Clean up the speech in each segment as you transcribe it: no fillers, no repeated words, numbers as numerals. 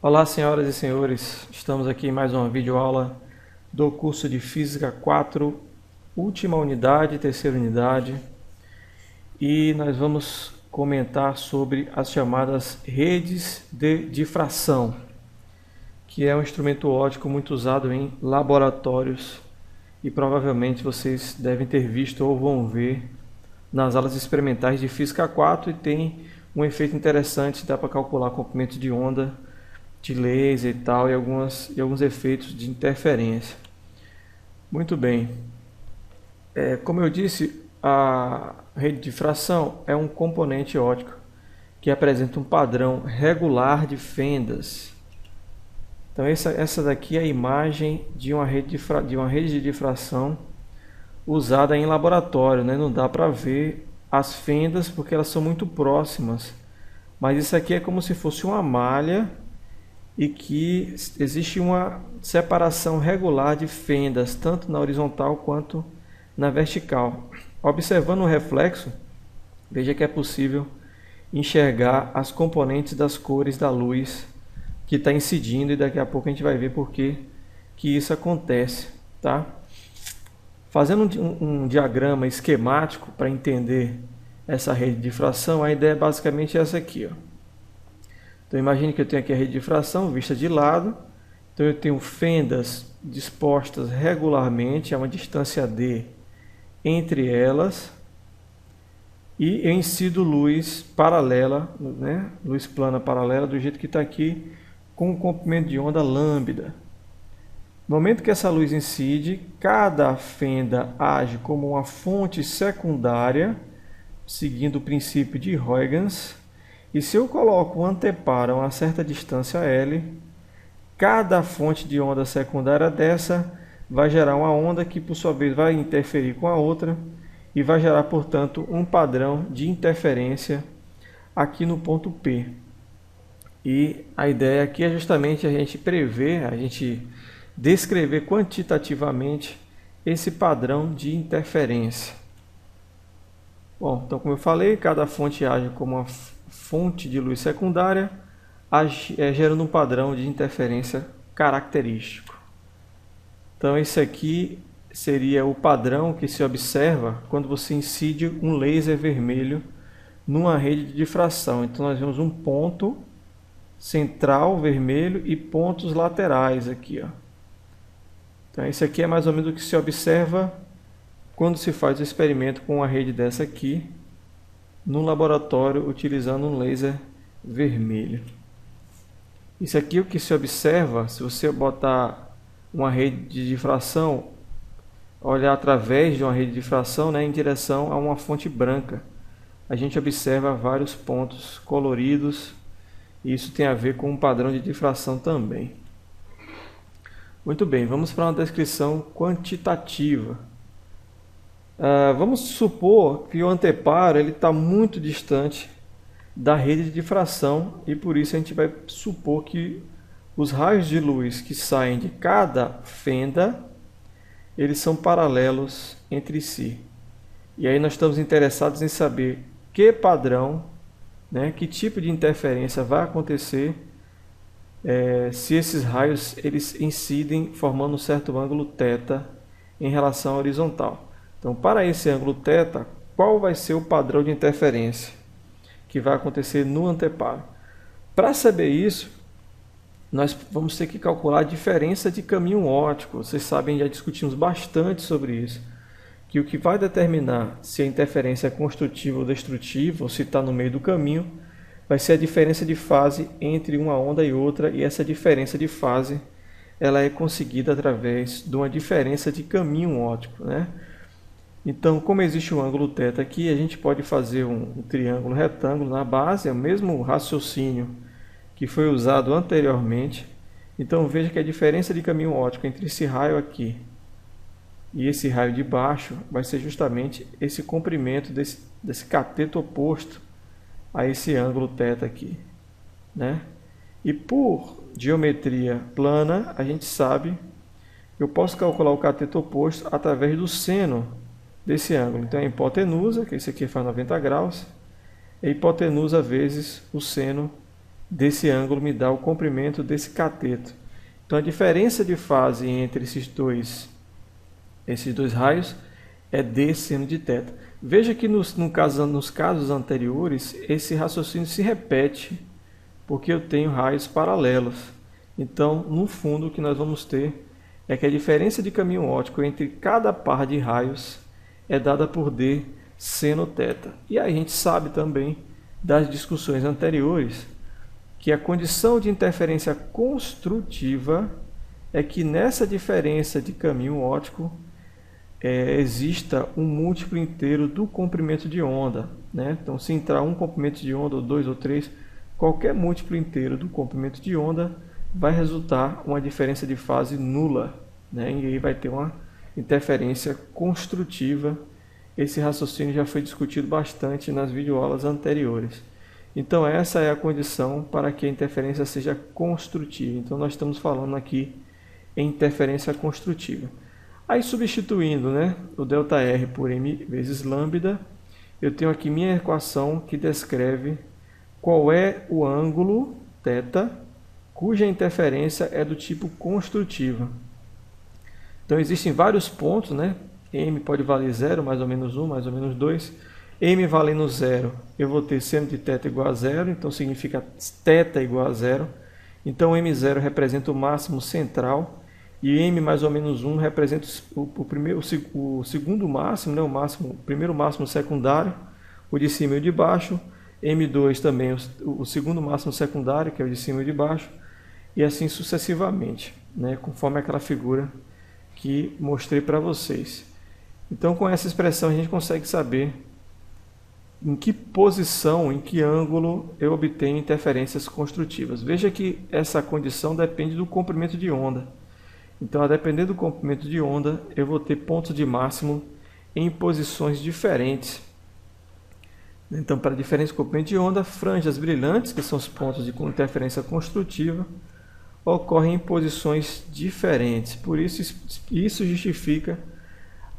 Olá, senhoras e senhores, estamos aqui em mais uma videoaula do curso de Física 4, última unidade, terceira unidade, e nós vamos comentar sobre as chamadas redes de difração, que é um instrumento óptico muito usado em laboratórios e provavelmente vocês devem ter visto ou vão ver nas aulas experimentais de Física 4 e tem um efeito interessante, dá para calcular comprimento de onda de laser e tal, e alguns efeitos de interferência. Muito bem. Como eu disse, a rede de difração é um componente óptico que apresenta um padrão regular de fendas. Então essa daqui é a imagem de uma rede de difração usada em laboratório, né? Não dá para ver as fendas porque elas são muito próximas, mas isso aqui é como se fosse uma malha e que existe uma separação regular de fendas, tanto na horizontal quanto na vertical. Observando o reflexo, veja que é possível enxergar as componentes das cores da luz que está incidindo, e daqui a pouco a gente vai ver por que isso acontece, tá? Fazendo um diagrama esquemático para entender essa rede de difração, a ideia é basicamente essa aqui, ó. Então imagine que eu tenho aqui a rede de difração vista de lado. Então eu tenho fendas dispostas regularmente a uma distância d entre elas, e eu incido luz paralela, né? Luz plana paralela do jeito que está aqui, com um comprimento de onda lambda. No momento que essa luz incide, cada fenda age como uma fonte secundária, seguindo o princípio de Huygens. E se eu coloco um anteparo a uma certa distância L, cada fonte de onda secundária dessa vai gerar uma onda que, por sua vez, vai interferir com a outra e vai gerar, portanto, um padrão de interferência aqui no ponto P. E a ideia aqui é justamente a gente prever, a gente descrever quantitativamente esse padrão de interferência. Bom, então como eu falei, cada fonte age como uma fonte de luz secundária, gerando um padrão de interferência característico. Então esse aqui seria o padrão que se observa quando você incide um laser vermelho numa rede de difração. Então nós vemos um ponto central vermelho e pontos laterais aqui, ó. Então esse aqui é mais ou menos o que se observa quando se faz o experimento com uma rede dessa aqui no laboratório utilizando um laser vermelho. Isso aqui é o que se observa se você botar uma rede de difração, olhar através de uma rede de difração, né, em direção a uma fonte branca. A gente observa vários pontos coloridos e isso tem a ver com um padrão de difração também. Muito bem, vamos para uma descrição quantitativa. Vamos supor que o anteparo está muito distante da rede de difração e por isso a gente vai supor que os raios de luz que saem de cada fenda, eles são paralelos entre si. E aí nós estamos interessados em saber que padrão, né, que tipo de interferência vai acontecer se esses raios eles incidem formando um certo ângulo θ em relação à horizontal. Então, para esse ângulo θ, qual vai ser o padrão de interferência que vai acontecer no anteparo? Para saber isso, nós vamos ter que calcular a diferença de caminho óptico. Vocês sabem, já discutimos bastante sobre isso, que o que vai determinar se a interferência é construtiva ou destrutiva, ou se está no meio do caminho, vai ser a diferença de fase entre uma onda e outra, e essa diferença de fase ela é conseguida através de uma diferença de caminho óptico, né? Então, como existe um ângulo θ aqui, a gente pode fazer um triângulo retângulo na base, é o mesmo raciocínio que foi usado anteriormente. Então, veja que a diferença de caminho óptico entre esse raio aqui e esse raio de baixo vai ser justamente esse comprimento desse cateto oposto a esse ângulo θ aqui, né? E por geometria plana, a gente sabe que eu posso calcular o cateto oposto através do seno desse ângulo. Então a hipotenusa, que esse aqui faz 90 graus, é hipotenusa vezes o seno desse ângulo me dá o comprimento desse cateto. Então a diferença de fase entre esses dois raios é d seno de θ. Veja que nos casos anteriores, esse raciocínio se repete, porque eu tenho raios paralelos. Então, no fundo, o que nós vamos ter é que a diferença de caminho óptico entre cada par de raios é dada por d seno θ. E a gente sabe também das discussões anteriores que a condição de interferência construtiva é que nessa diferença de caminho óptico exista um múltiplo inteiro do comprimento de onda, né? Então, se entrar um comprimento de onda, ou dois ou três, qualquer múltiplo inteiro do comprimento de onda vai resultar uma diferença de fase nula, né? E aí vai ter uma interferência construtiva. Esse raciocínio já foi discutido bastante nas videoaulas anteriores. Então, essa é a condição para que a interferência seja construtiva. Então, nós estamos falando aqui em interferência construtiva. Aí, substituindo, né, o ΔR por m vezes lambda, eu tenho aqui minha equação que descreve qual é o ângulo θ cuja interferência é do tipo construtiva. Então, existem vários pontos, né? M pode valer 0, mais ou menos 1, mais ou menos 2. M valendo 0, eu vou ter seno de θ igual a 0, então significa θ igual a 0. Então, M0 representa o máximo central. E M mais ou menos 1 representa o segundo máximo, né? O primeiro máximo secundário, o de cima e o de baixo. M2 também o segundo máximo secundário, que é o de cima e o de baixo. E assim sucessivamente, né? Conforme aquela figura que mostrei para vocês. Então, com essa expressão, a gente consegue saber em que posição, em que ângulo eu obtenho interferências construtivas. Veja que essa condição depende do comprimento de onda. Então, a depender do comprimento de onda, eu vou ter pontos de máximo em posições diferentes. Então, para diferentes comprimentos de onda, franjas brilhantes, que são os pontos de interferência construtiva, ocorrem em posições diferentes. Por isso, isso justifica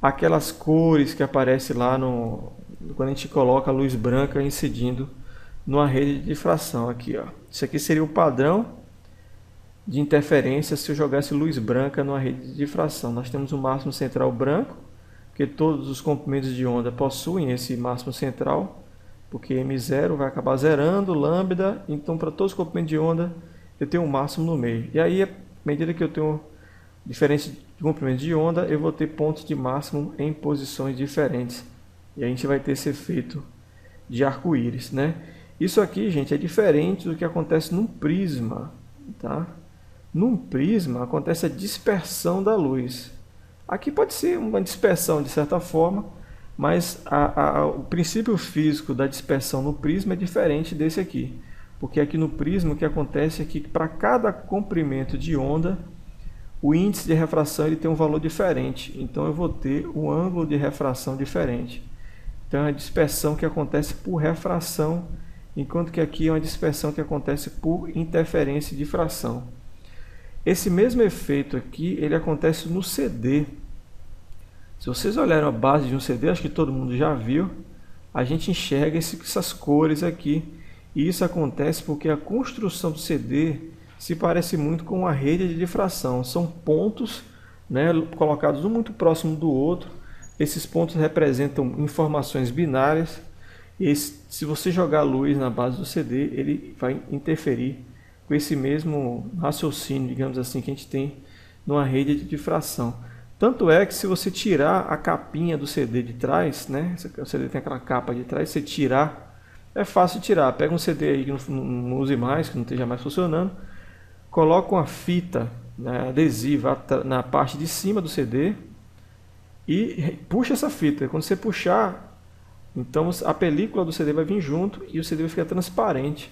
aquelas cores que aparecem lá quando a gente coloca a luz branca incidindo numa rede de difração. Aqui, ó. Isso aqui seria o padrão de interferência se eu jogasse luz branca numa rede de difração. Nós temos um máximo central branco, porque todos os comprimentos de onda possuem esse máximo central, porque M0 vai acabar zerando, lambda, então para todos os comprimentos de onda eu tenho um máximo no meio. E aí, à medida que eu tenho diferença de comprimento de onda, eu vou ter pontos de máximo em posições diferentes. E a gente vai ter esse efeito de arco-íris, né? Isso aqui, gente, é diferente do que acontece num prisma, tá? Num prisma acontece a dispersão da luz. Aqui pode ser uma dispersão de certa forma, mas o princípio físico da dispersão no prisma é diferente desse aqui. Porque aqui no prisma o que acontece é que para cada comprimento de onda, o índice de refração ele tem um valor diferente. Então eu vou ter um ângulo de refração diferente. Então é a dispersão que acontece por refração, enquanto que aqui é uma dispersão que acontece por interferência e difração. Esse mesmo efeito aqui, ele acontece no CD. Se vocês olharem a base de um CD, acho que todo mundo já viu, a gente enxerga essas cores aqui. E isso acontece porque a construção do CD se parece muito com uma rede de difração. São pontos, né, colocados um muito próximo do outro. Esses pontos representam informações binárias. E se você jogar luz na base do CD, ele vai interferir com esse mesmo raciocínio, digamos assim, que a gente tem numa rede de difração. Tanto é que se você tirar a capinha do CD de trás, né, o CD tem aquela capa de trás, você tirar, é fácil de tirar. Pega um CD aí que não use mais, que não esteja mais funcionando, coloca uma fita, né, adesiva na parte de cima do CD e puxa essa fita. Quando você puxar, então a película do CD vai vir junto e o CD vai ficar transparente.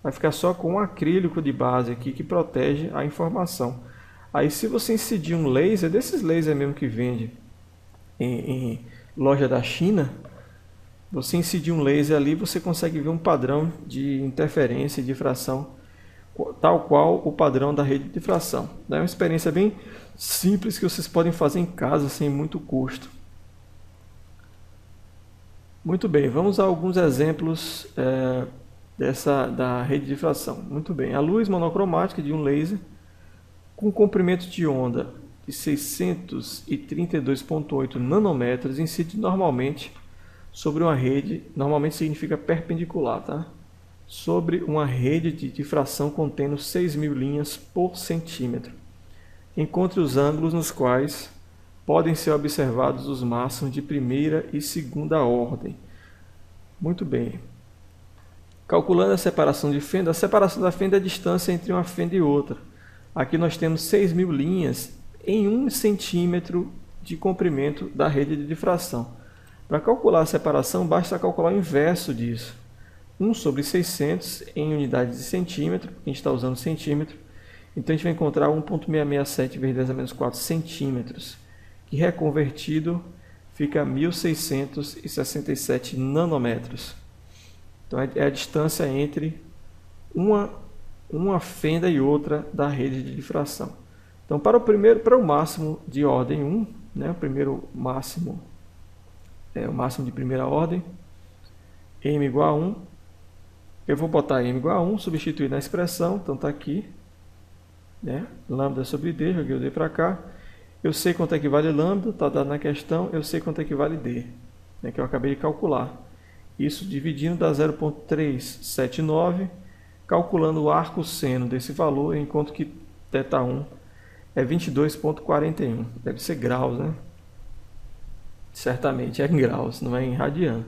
Vai ficar só com um acrílico de base aqui que protege a informação. Aí se você incidir um laser, desses lasers mesmo que vende em loja da China, você incidir um laser ali, você consegue ver um padrão de interferência e difração, tal qual o padrão da rede de difração. É uma experiência bem simples que vocês podem fazer em casa sem muito custo. Muito bem, vamos a alguns exemplos da rede de difração. Muito bem, a luz monocromática de um laser com comprimento de onda de 632,8 nanômetros incide normalmente sobre uma rede, normalmente significa perpendicular, tá? Sobre uma rede de difração contendo 6.000 linhas por centímetro. Encontre os ângulos nos quais podem ser observados os máximos de primeira e segunda ordem. Muito bem. Calculando a separação de fenda, a separação da fenda é a distância entre uma fenda e outra. Aqui nós temos 6.000 linhas em 1 centímetro de comprimento da rede de difração. Para calcular a separação, basta calcular o inverso disso. 1 sobre 600 em unidades de centímetro, a gente está usando centímetro. Então a gente vai encontrar 1,667 vezes 10 a menos 4 centímetros, que reconvertido fica 1.667 nanômetros. Então é a distância entre uma fenda e outra da rede de difração. Então para o máximo de ordem 1, né, o primeiro máximo é o máximo de primeira ordem, m igual a 1, eu vou botar m igual a 1, substituir na expressão, então está aqui, né, lambda sobre d, joguei o d para cá, eu sei quanto é que vale lambda, está dado na questão, eu sei quanto é que vale d, né, que eu acabei de calcular. Isso dividindo dá 0,379, calculando o arco seno desse valor, enquanto que θ1 é 22,41. Deve ser graus, né? Certamente é em graus, não é em radiano.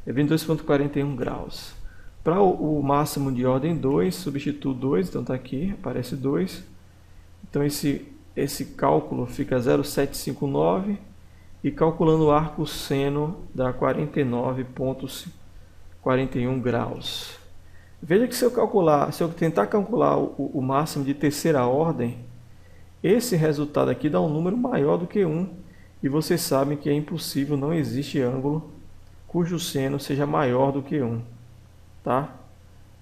É 22,41 graus. Para o máximo de ordem 2, substituo 2, então está aqui, aparece 2. Então esse cálculo fica 0,759. E calculando o arco seno dá 49,41 graus. Veja que se eu tentar calcular o máximo de terceira ordem, esse resultado aqui dá um número maior do que 1. E vocês sabem que é impossível, não existe ângulo cujo seno seja maior do que 1. Tá?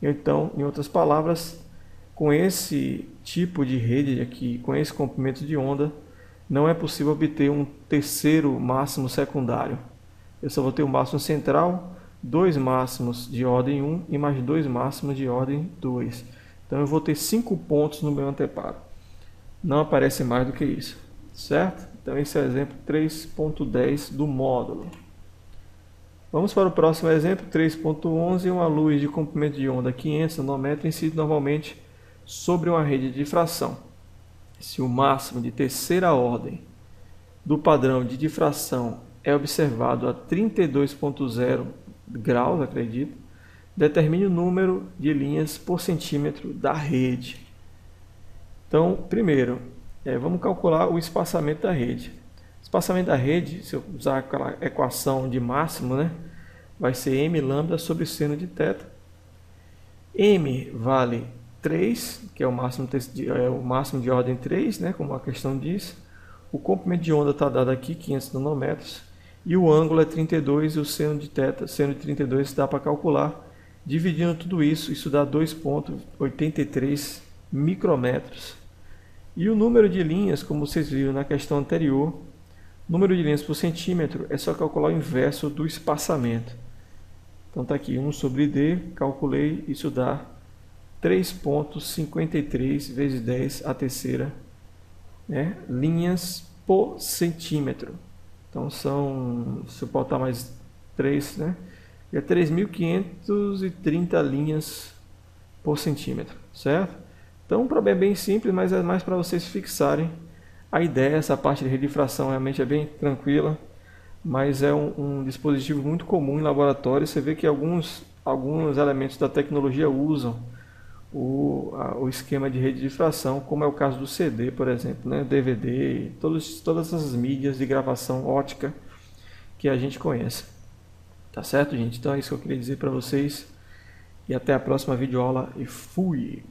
Então, em outras palavras, com esse tipo de rede aqui, com esse comprimento de onda, não é possível obter um terceiro máximo secundário. Eu só vou ter o máximo central, 2 máximos de ordem 1 e mais 2 máximos de ordem 2. Então eu vou ter 5 pontos no meu anteparo. Não aparece mais do que isso, certo? Então esse é o exemplo 3.10 do módulo. Vamos para o próximo exemplo, 3.11. Uma luz de comprimento de onda 500 nanômetros incide normalmente sobre uma rede de difração. Se o máximo de terceira ordem do padrão de difração é observado a 32,0 graus, acredito, determine o número de linhas por centímetro da rede. Então, primeiro, vamos calcular o espaçamento da rede. O espaçamento da rede, se eu usar aquela equação de máximo, né, vai ser m lambda sobre seno de θ. M vale 3, que é o máximo de ordem 3, né, como a questão diz. O comprimento de onda está dado aqui, 500 nanômetros. E o ângulo é 32 e o seno de θ, seno de 32 dá para calcular. Dividindo tudo isso dá 2,83 micrômetros. E o número de linhas, como vocês viram na questão anterior, número de linhas por centímetro é só calcular o inverso do espaçamento. Então está aqui 1 sobre d, calculei, isso dá 3,53 vezes 10 a terceira, né, linhas por centímetro. Então se eu botar mais 3, né, é 3.530 linhas por centímetro, certo? Então um problema bem simples, mas é mais para vocês fixarem a ideia. Essa parte de redifração realmente é bem tranquila, mas é um dispositivo muito comum em laboratório. Você vê que alguns elementos da tecnologia usam o esquema de rede de difração, como é o caso do CD, por exemplo, né? DVD, todas essas mídias de gravação ótica que a gente conhece. Tá certo, gente? Então é isso que eu queria dizer para vocês. E até a próxima videoaula. E fui!